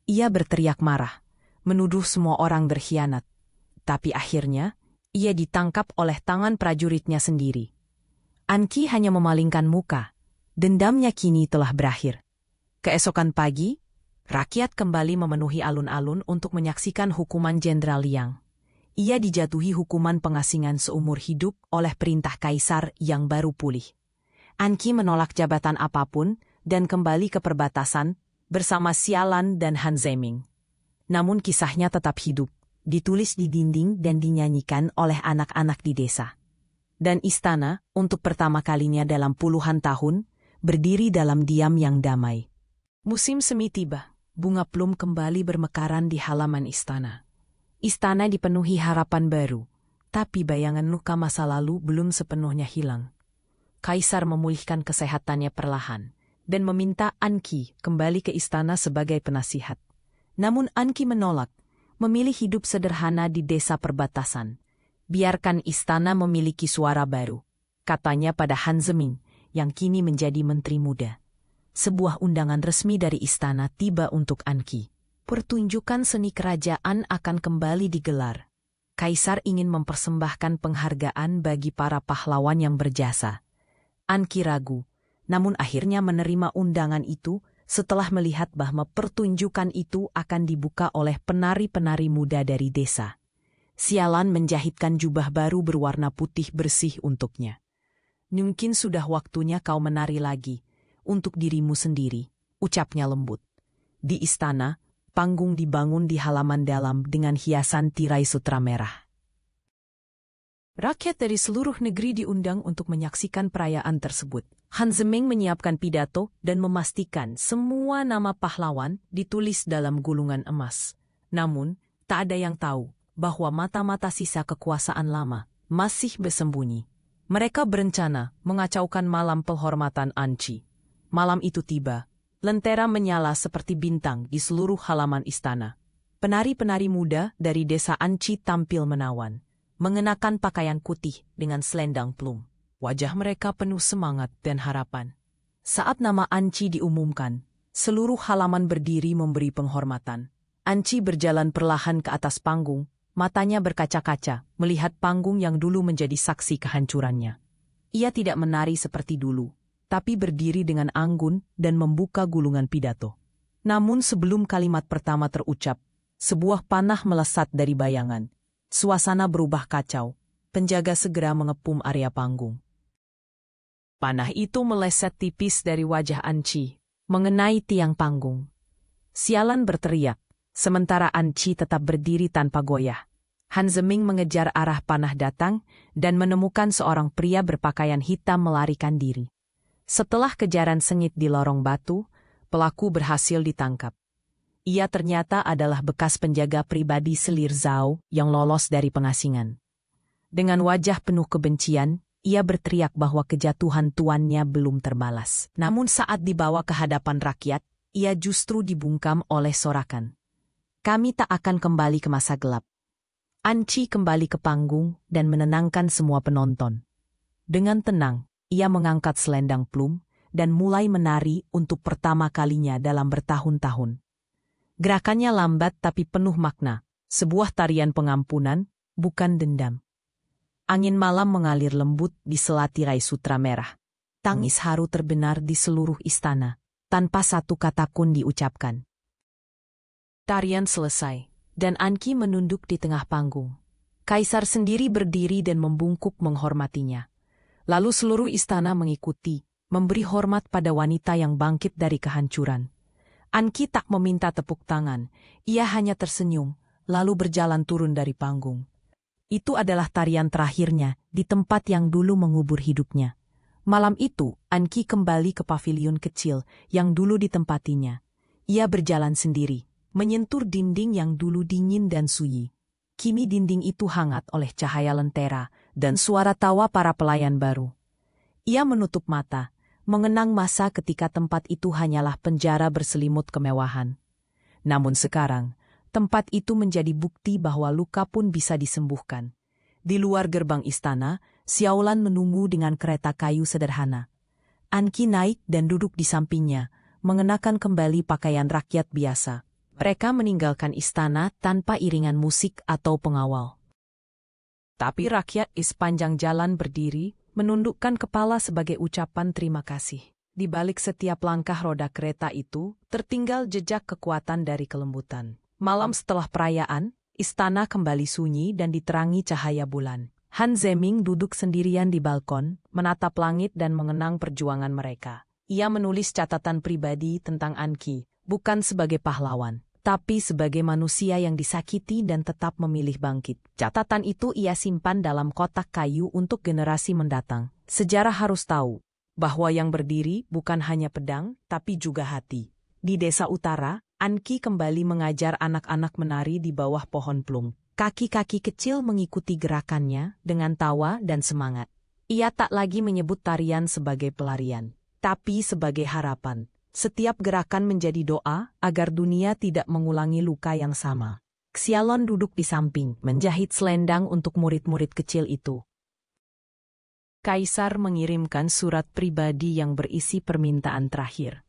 Ia berteriak marah, menuduh semua orang berkhianat. Tapi akhirnya, ia ditangkap oleh tangan prajuritnya sendiri. An Qi hanya memalingkan muka. Dendamnya kini telah berakhir. Keesokan pagi, rakyat kembali memenuhi alun-alun untuk menyaksikan hukuman Jenderal Liang. Ia dijatuhi hukuman pengasingan seumur hidup oleh perintah kaisar yang baru pulih. An Qi menolak jabatan apapun dan kembali ke perbatasan bersama Xialan dan Han Zeming. Namun kisahnya tetap hidup, ditulis di dinding dan dinyanyikan oleh anak-anak di desa. Dan istana, untuk pertama kalinya dalam puluhan tahun, berdiri dalam diam yang damai. Musim semi tiba, bunga plum kembali bermekaran di halaman istana. Istana dipenuhi harapan baru, tapi bayangan luka masa lalu belum sepenuhnya hilang. Kaisar memulihkan kesehatannya perlahan dan meminta An Qi kembali ke istana sebagai penasihat. Namun An Qi menolak, memilih hidup sederhana di desa perbatasan. "Biarkan istana memiliki suara baru," katanya pada Han Zeming, yang kini menjadi menteri muda. Sebuah undangan resmi dari istana tiba untuk An Qi. Pertunjukan seni kerajaan akan kembali digelar. Kaisar ingin mempersembahkan penghargaan bagi para pahlawan yang berjasa. An Qi ragu, namun akhirnya menerima undangan itu setelah melihat bahwa pertunjukan itu akan dibuka oleh penari-penari muda dari desa. Xialan menjahitkan jubah baru berwarna putih bersih untuknya. Mungkin sudah waktunya kau menari lagi, untuk dirimu sendiri, ucapnya lembut. Di istana, panggung dibangun di halaman dalam dengan hiasan tirai sutra merah. Rakyat dari seluruh negeri diundang untuk menyaksikan perayaan tersebut. Han Zeming menyiapkan pidato dan memastikan semua nama pahlawan ditulis dalam gulungan emas. Namun, tak ada yang tahu bahwa mata-mata sisa kekuasaan lama masih bersembunyi. Mereka berencana mengacaukan malam penghormatan Anci. Malam itu tiba, lentera menyala seperti bintang di seluruh halaman istana. Penari-penari muda dari desa Anci tampil menawan, mengenakan pakaian putih dengan selendang plum. Wajah mereka penuh semangat dan harapan. Saat nama Anci diumumkan, seluruh halaman berdiri memberi penghormatan. Anci berjalan perlahan ke atas panggung, matanya berkaca-kaca, melihat panggung yang dulu menjadi saksi kehancurannya. Ia tidak menari seperti dulu, tapi berdiri dengan anggun dan membuka gulungan pidato. Namun sebelum kalimat pertama terucap, sebuah panah melesat dari bayangan. Suasana berubah kacau. Penjaga segera mengepung area panggung. Panah itu meleset tipis dari wajah Anci, mengenai tiang panggung. Sialan berteriak, sementara Anci tetap berdiri tanpa goyah. Han Zeming mengejar arah panah datang dan menemukan seorang pria berpakaian hitam melarikan diri. Setelah kejaran sengit di lorong batu, pelaku berhasil ditangkap. Ia ternyata adalah bekas penjaga pribadi Selir Zhao yang lolos dari pengasingan. Dengan wajah penuh kebencian, ia berteriak bahwa kejatuhan tuannya belum terbalas. Namun saat dibawa ke hadapan rakyat, ia justru dibungkam oleh sorakan. Kami tak akan kembali ke masa gelap. Anci kembali ke panggung dan menenangkan semua penonton. Dengan tenang, ia mengangkat selendang plum dan mulai menari untuk pertama kalinya dalam bertahun-tahun. Gerakannya lambat tapi penuh makna, sebuah tarian pengampunan, bukan dendam. Angin malam mengalir lembut di sela tirai sutra merah. Tangis haru terbenar di seluruh istana, tanpa satu kata pun diucapkan. Tarian selesai, dan Anci menunduk di tengah panggung. Kaisar sendiri berdiri dan membungkuk menghormatinya. Lalu seluruh istana mengikuti, memberi hormat pada wanita yang bangkit dari kehancuran. Anci tak meminta tepuk tangan, ia hanya tersenyum, lalu berjalan turun dari panggung. Itu adalah tarian terakhirnya di tempat yang dulu mengubur hidupnya. Malam itu, Anci kembali ke pavilion kecil yang dulu ditempatinya. Ia berjalan sendiri, menyentuh dinding yang dulu dingin dan sunyi. Kini dinding itu hangat oleh cahaya lentera dan suara tawa para pelayan baru. Ia menutup mata, mengenang masa ketika tempat itu hanyalah penjara berselimut kemewahan. Namun sekarang, tempat itu menjadi bukti bahwa luka pun bisa disembuhkan. Di luar gerbang istana, Xiaolan menunggu dengan kereta kayu sederhana. Anci naik dan duduk di sampingnya, mengenakan kembali pakaian rakyat biasa. Mereka meninggalkan istana tanpa iringan musik atau pengawal. Tapi rakyat di sepanjang jalan berdiri, menundukkan kepala sebagai ucapan terima kasih. Di balik setiap langkah roda kereta itu, tertinggal jejak kekuatan dari kelembutan. Malam setelah perayaan, istana kembali sunyi dan diterangi cahaya bulan. Han Zeming duduk sendirian di balkon, menatap langit dan mengenang perjuangan mereka. Ia menulis catatan pribadi tentang Anci, bukan sebagai pahlawan, tapi sebagai manusia yang disakiti dan tetap memilih bangkit. Catatan itu ia simpan dalam kotak kayu untuk generasi mendatang. Sejarah harus tahu bahwa yang berdiri bukan hanya pedang, tapi juga hati. Di desa utara, Anci kembali mengajar anak-anak menari di bawah pohon plum. Kaki-kaki kecil mengikuti gerakannya dengan tawa dan semangat. Ia tak lagi menyebut tarian sebagai pelarian, tapi sebagai harapan. Setiap gerakan menjadi doa agar dunia tidak mengulangi luka yang sama. Xiaolon duduk di samping, menjahit selendang untuk murid-murid kecil itu. Kaisar mengirimkan surat pribadi yang berisi permintaan terakhir.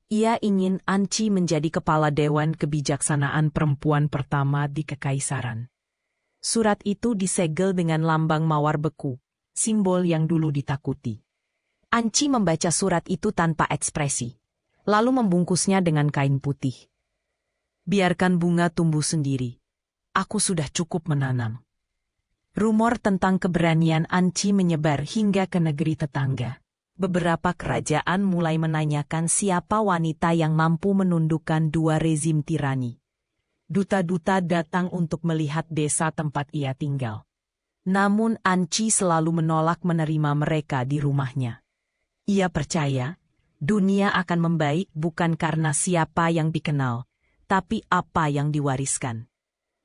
Ia ingin Anci menjadi kepala Dewan Kebijaksanaan perempuan pertama di Kekaisaran. Surat itu disegel dengan lambang mawar beku, simbol yang dulu ditakuti. Anci membaca surat itu tanpa ekspresi, lalu membungkusnya dengan kain putih. Biarkan bunga tumbuh sendiri. Aku sudah cukup menanam. Rumor tentang keberanian Anci menyebar hingga ke negeri tetangga. Beberapa kerajaan mulai menanyakan siapa wanita yang mampu menundukkan dua rezim tirani. Duta-duta datang untuk melihat desa tempat ia tinggal. Namun Anci selalu menolak menerima mereka di rumahnya. Ia percaya, dunia akan membaik bukan karena siapa yang dikenal, tapi apa yang diwariskan.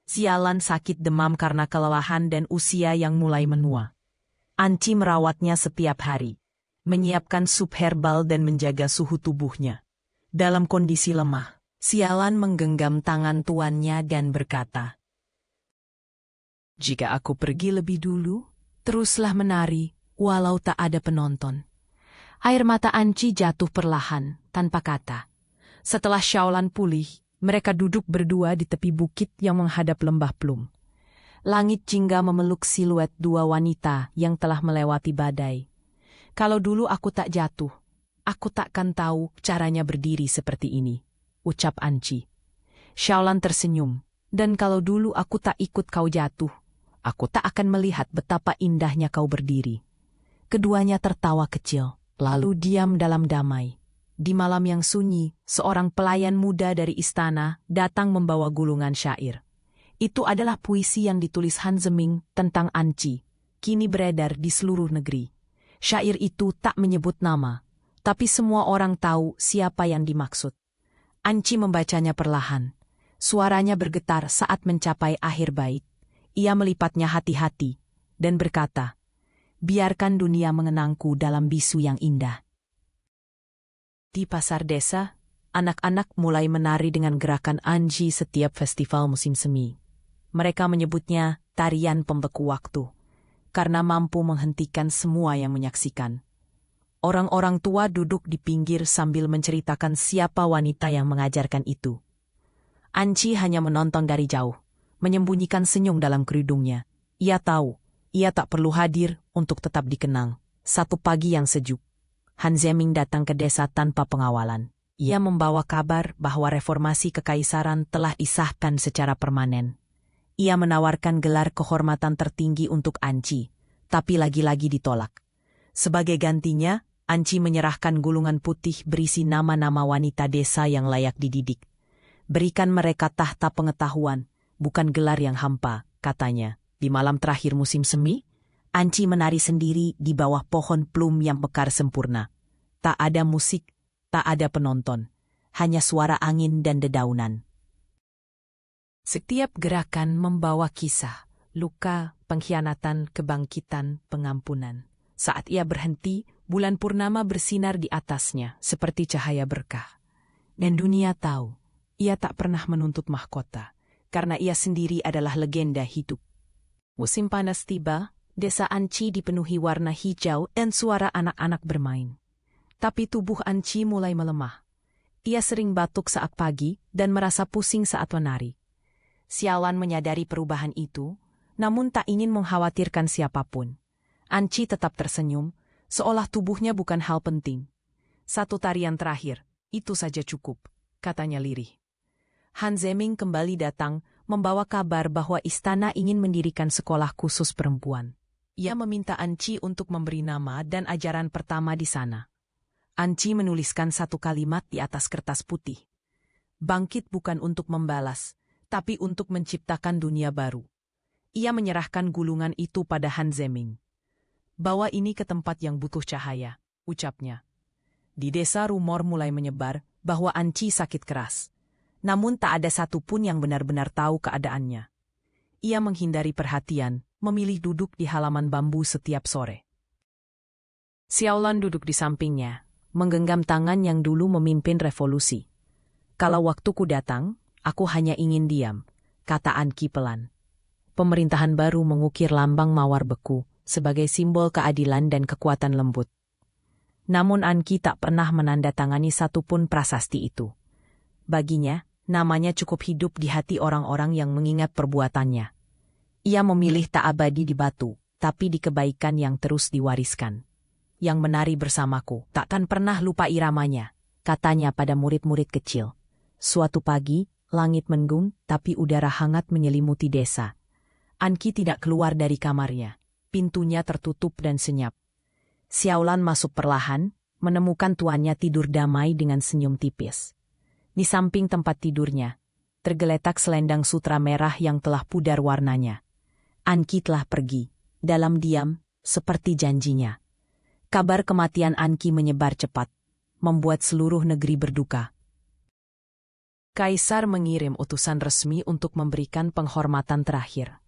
Sialan sakit demam karena kelelahan dan usia yang mulai menua. Anci merawatnya setiap hari, menyiapkan sup herbal dan menjaga suhu tubuhnya. Dalam kondisi lemah, Sialan menggenggam tangan tuannya dan berkata, "Jika aku pergi lebih dulu, teruslah menari, walau tak ada penonton." Air mata Anci jatuh perlahan, tanpa kata. Setelah Xiaolan pulih, mereka duduk berdua di tepi bukit yang menghadap lembah Plum. Langit jingga memeluk siluet dua wanita yang telah melewati badai. "Kalau dulu aku tak jatuh, aku takkan tahu caranya berdiri seperti ini," ucap Anci. Xiaolan tersenyum, "Dan kalau dulu aku tak ikut kau jatuh, aku tak akan melihat betapa indahnya kau berdiri." Keduanya tertawa kecil, lalu diam dalam damai. Di malam yang sunyi, seorang pelayan muda dari istana datang membawa gulungan syair. Itu adalah puisi yang ditulis Han Zeming tentang Anci, kini beredar di seluruh negeri. Syair itu tak menyebut nama, tapi semua orang tahu siapa yang dimaksud. Anci membacanya perlahan. Suaranya bergetar saat mencapai akhir bait. Ia melipatnya hati-hati dan berkata, "Biarkan dunia mengenangku dalam bisu yang indah." Di pasar desa, anak-anak mulai menari dengan gerakan Anji setiap festival musim semi. Mereka menyebutnya tarian pembeku waktu, karena mampu menghentikan semua yang menyaksikan. Orang-orang tua duduk di pinggir sambil menceritakan siapa wanita yang mengajarkan itu. Anci hanya menonton dari jauh, menyembunyikan senyum dalam kerudungnya. Ia tahu, ia tak perlu hadir untuk tetap dikenang. Satu pagi yang sejuk, Han Zeming datang ke desa tanpa pengawalan. Ia membawa kabar bahwa reformasi kekaisaran telah disahkan secara permanen. Ia menawarkan gelar kehormatan tertinggi untuk Anci, tapi lagi-lagi ditolak. Sebagai gantinya, Anci menyerahkan gulungan putih berisi nama-nama wanita desa yang layak dididik. "Berikan mereka tahta pengetahuan, bukan gelar yang hampa," katanya. Di malam terakhir musim semi, Anci menari sendiri di bawah pohon plum yang mekar sempurna. Tak ada musik, tak ada penonton, hanya suara angin dan dedaunan. Setiap gerakan membawa kisah, luka, pengkhianatan, kebangkitan, pengampunan. Saat ia berhenti, bulan purnama bersinar di atasnya seperti cahaya berkah. Dan dunia tahu, ia tak pernah menuntut mahkota, karena ia sendiri adalah legenda hidup. Musim panas tiba. Desa Anci dipenuhi warna hijau dan suara anak-anak bermain. Tapi tubuh Anci mulai melemah. Ia sering batuk saat pagi dan merasa pusing saat menari. Sialan menyadari perubahan itu, namun tak ingin mengkhawatirkan siapapun. Anci tetap tersenyum, seolah tubuhnya bukan hal penting. "Satu tarian terakhir, itu saja cukup," katanya lirih. Han Zeming kembali datang, membawa kabar bahwa istana ingin mendirikan sekolah khusus perempuan. Ia meminta Anci untuk memberi nama dan ajaran pertama di sana. Anci menuliskan satu kalimat di atas kertas putih. "Bangkit bukan untuk membalas, tapi untuk menciptakan dunia baru." Ia menyerahkan gulungan itu pada Han Zeming. "Bawa ini ke tempat yang butuh cahaya," ucapnya. Di desa rumor mulai menyebar bahwa Anci sakit keras. Namun tak ada satupun yang benar-benar tahu keadaannya. Ia menghindari perhatian, memilih duduk di halaman bambu setiap sore. Xiaolan duduk di sampingnya, menggenggam tangan yang dulu memimpin revolusi. "Kalau waktuku datang, aku hanya ingin diam," kata Anki pelan. Pemerintahan baru mengukir lambang mawar beku sebagai simbol keadilan dan kekuatan lembut. Namun Anki tak pernah menandatangani satupun prasasti itu. Baginya, namanya cukup hidup di hati orang-orang yang mengingat perbuatannya. Ia memilih tak abadi di batu, tapi di kebaikan yang terus diwariskan. "Yang menari bersamaku takkan pernah lupa iramanya," katanya pada murid-murid kecil. Suatu pagi, langit mendung, tapi udara hangat menyelimuti desa. Anki tidak keluar dari kamarnya. Pintunya tertutup dan senyap. Xiaolan masuk perlahan, menemukan tuannya tidur damai dengan senyum tipis. Di samping tempat tidurnya, tergeletak selendang sutra merah yang telah pudar warnanya. Anki telah pergi, dalam diam, seperti janjinya. Kabar kematian Anki menyebar cepat, membuat seluruh negeri berduka. Kaisar mengirim utusan resmi untuk memberikan penghormatan terakhir.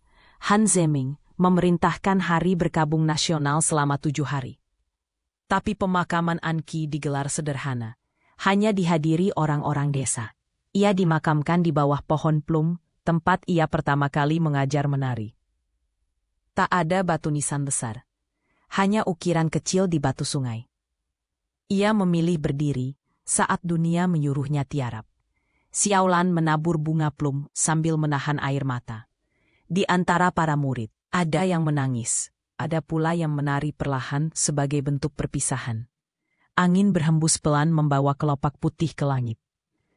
Han Zeming memerintahkan hari berkabung nasional selama 7 hari. Tapi pemakaman Anki digelar sederhana, hanya dihadiri orang-orang desa. Ia dimakamkan di bawah pohon plum, tempat ia pertama kali mengajar menari. Tak ada batu nisan besar, hanya ukiran kecil di batu sungai. Ia memilih berdiri saat dunia menyuruhnya tiarap. Xiaolan menabur bunga plum sambil menahan air mata. Di antara para murid, ada yang menangis, ada pula yang menari perlahan sebagai bentuk perpisahan. Angin berhembus pelan membawa kelopak putih ke langit.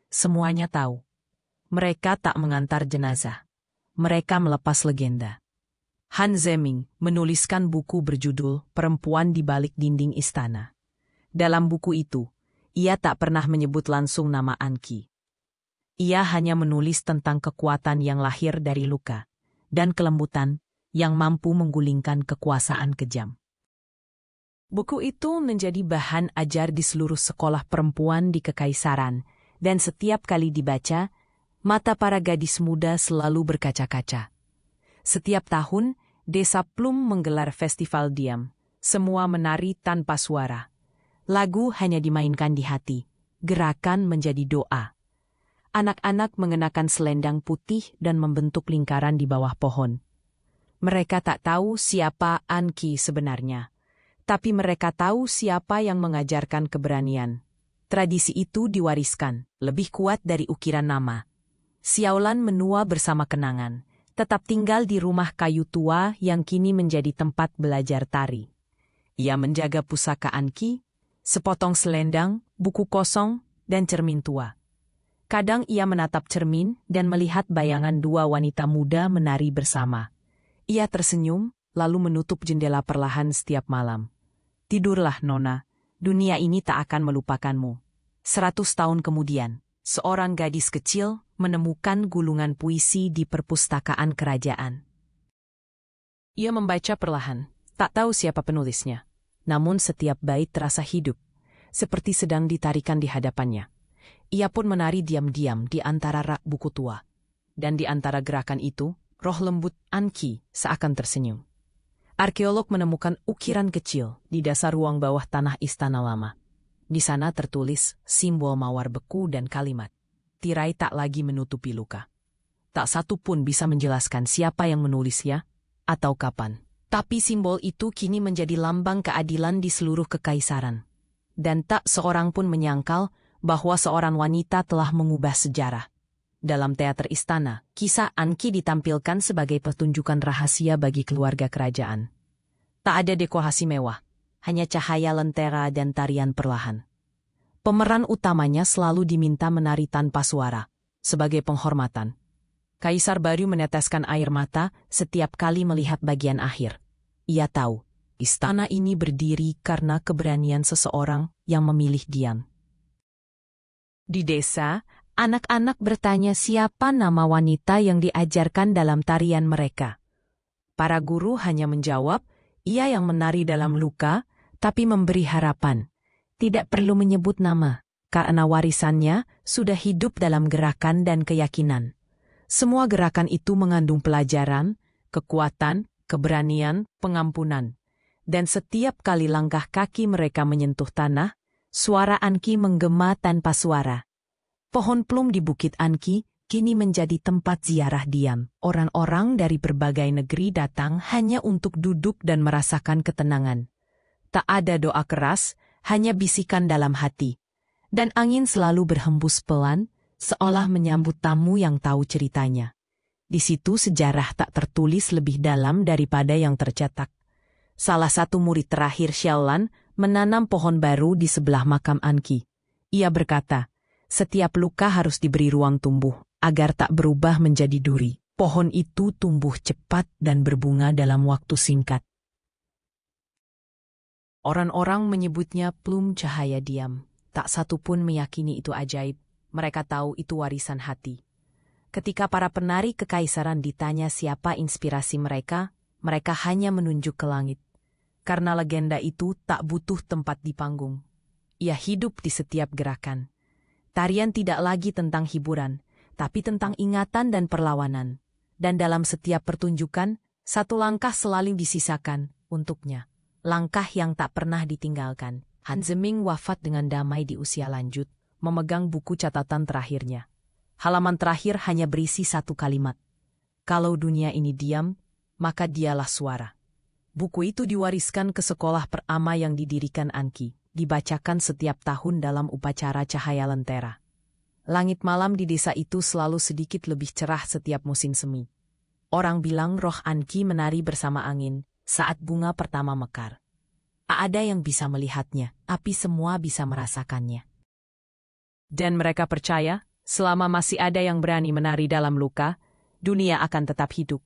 Semuanya tahu, mereka tak mengantar jenazah. Mereka melepas legenda. Han Zeming menuliskan buku berjudul Perempuan di Balik Dinding Istana. Dalam buku itu, ia tak pernah menyebut langsung nama Anki. Ia hanya menulis tentang kekuatan yang lahir dari luka, dan kelembutan yang mampu menggulingkan kekuasaan kejam. Buku itu menjadi bahan ajar di seluruh sekolah perempuan di Kekaisaran, dan setiap kali dibaca, mata para gadis muda selalu berkaca-kaca. Setiap tahun, Desa Plum menggelar festival diam. Semua menari tanpa suara. Lagu hanya dimainkan di hati. Gerakan menjadi doa. Anak-anak mengenakan selendang putih dan membentuk lingkaran di bawah pohon. Mereka tak tahu siapa Anki sebenarnya. Tapi mereka tahu siapa yang mengajarkan keberanian. Tradisi itu diwariskan, lebih kuat dari ukiran nama. Xiaolan menua bersama kenangan. Tetap tinggal di rumah kayu tua yang kini menjadi tempat belajar tari. Ia menjaga pusaka Anki, sepotong selendang, buku kosong, dan cermin tua. Kadang ia menatap cermin dan melihat bayangan dua wanita muda menari bersama. Ia tersenyum, lalu menutup jendela perlahan setiap malam. Tidurlah, Nona, dunia ini tak akan melupakanmu. 100 tahun kemudian, seorang gadis kecil menemukan gulungan puisi di perpustakaan kerajaan. Ia membaca perlahan, tak tahu siapa penulisnya. Namun setiap bait terasa hidup, seperti sedang ditarikan di hadapannya. Ia pun menari diam-diam di antara rak buku tua. Dan di antara gerakan itu, roh lembut Anki seakan tersenyum. Arkeolog menemukan ukiran kecil di dasar ruang bawah tanah istana lama. Di sana tertulis simbol mawar beku dan kalimat, tirai tak lagi menutupi luka. Tak satu pun bisa menjelaskan siapa yang menulisnya atau kapan. Tapi simbol itu kini menjadi lambang keadilan di seluruh kekaisaran. Dan tak seorang pun menyangkal bahwa seorang wanita telah mengubah sejarah. Dalam teater istana, kisah Anki ditampilkan sebagai pertunjukan rahasia bagi keluarga kerajaan. Tak ada dekorasi mewah, hanya cahaya lentera dan tarian perlahan. Pemeran utamanya selalu diminta menari tanpa suara, sebagai penghormatan. Kaisar baru meneteskan air mata setiap kali melihat bagian akhir. Ia tahu, istana ini berdiri karena keberanian seseorang yang memilih diam. Di desa, anak-anak bertanya siapa nama wanita yang diajarkan dalam tarian mereka. Para guru hanya menjawab, ia yang menari dalam luka, tapi memberi harapan. Tidak perlu menyebut nama, karena warisannya sudah hidup dalam gerakan dan keyakinan. Semua gerakan itu mengandung pelajaran, kekuatan, keberanian, pengampunan. Dan setiap kali langkah kaki mereka menyentuh tanah, suara Anki menggema tanpa suara. Pohon plum di Bukit Anki kini menjadi tempat ziarah diam. Orang-orang dari berbagai negeri datang hanya untuk duduk dan merasakan ketenangan. Tak ada doa keras, hanya bisikan dalam hati. Dan angin selalu berhembus pelan, seolah menyambut tamu yang tahu ceritanya. Di situ sejarah tak tertulis lebih dalam daripada yang tercetak. Salah satu murid terakhir Xiaolan menanam pohon baru di sebelah makam Anki. Ia berkata, setiap luka harus diberi ruang tumbuh, agar tak berubah menjadi duri. Pohon itu tumbuh cepat dan berbunga dalam waktu singkat. Orang-orang menyebutnya plum cahaya diam. Tak satu pun meyakini itu ajaib. Mereka tahu itu warisan hati. Ketika para penari kekaisaran ditanya siapa inspirasi mereka, mereka hanya menunjuk ke langit. Karena legenda itu tak butuh tempat di panggung. Ia hidup di setiap gerakan. Tarian tidak lagi tentang hiburan, tapi tentang ingatan dan perlawanan. Dan dalam setiap pertunjukan, satu langkah selalu disisakan untuknya. Langkah yang tak pernah ditinggalkan. Han Zeming wafat dengan damai di usia lanjut, memegang buku catatan terakhirnya. Halaman terakhir hanya berisi satu kalimat. Kalau dunia ini diam, maka dialah suara. Buku itu diwariskan ke sekolah pertama yang didirikan Anki, dibacakan setiap tahun dalam upacara cahaya lentera. Langit malam di desa itu selalu sedikit lebih cerah setiap musim semi. Orang bilang roh Anki menari bersama angin saat bunga pertama mekar. Ada yang bisa melihatnya, tapi semua bisa merasakannya. Dan mereka percaya, selama masih ada yang berani menari dalam luka, dunia akan tetap hidup.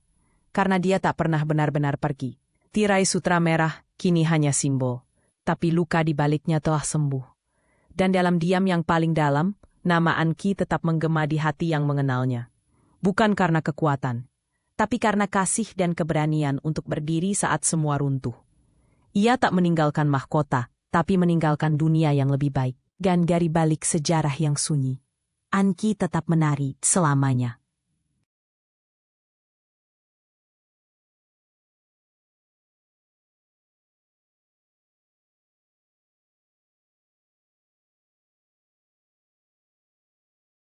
Karena dia tak pernah benar-benar pergi. Tirai sutra merah kini hanya simbol, tapi luka di baliknya telah sembuh. Dan dalam diam yang paling dalam, nama Anki tetap menggema di hati yang mengenalnya. Bukan karena kekuatan, tapi karena kasih dan keberanian untuk berdiri saat semua runtuh. Ia tak meninggalkan mahkota, tapi meninggalkan dunia yang lebih baik. Dan dari balik sejarah yang sunyi, Anki tetap menari selamanya.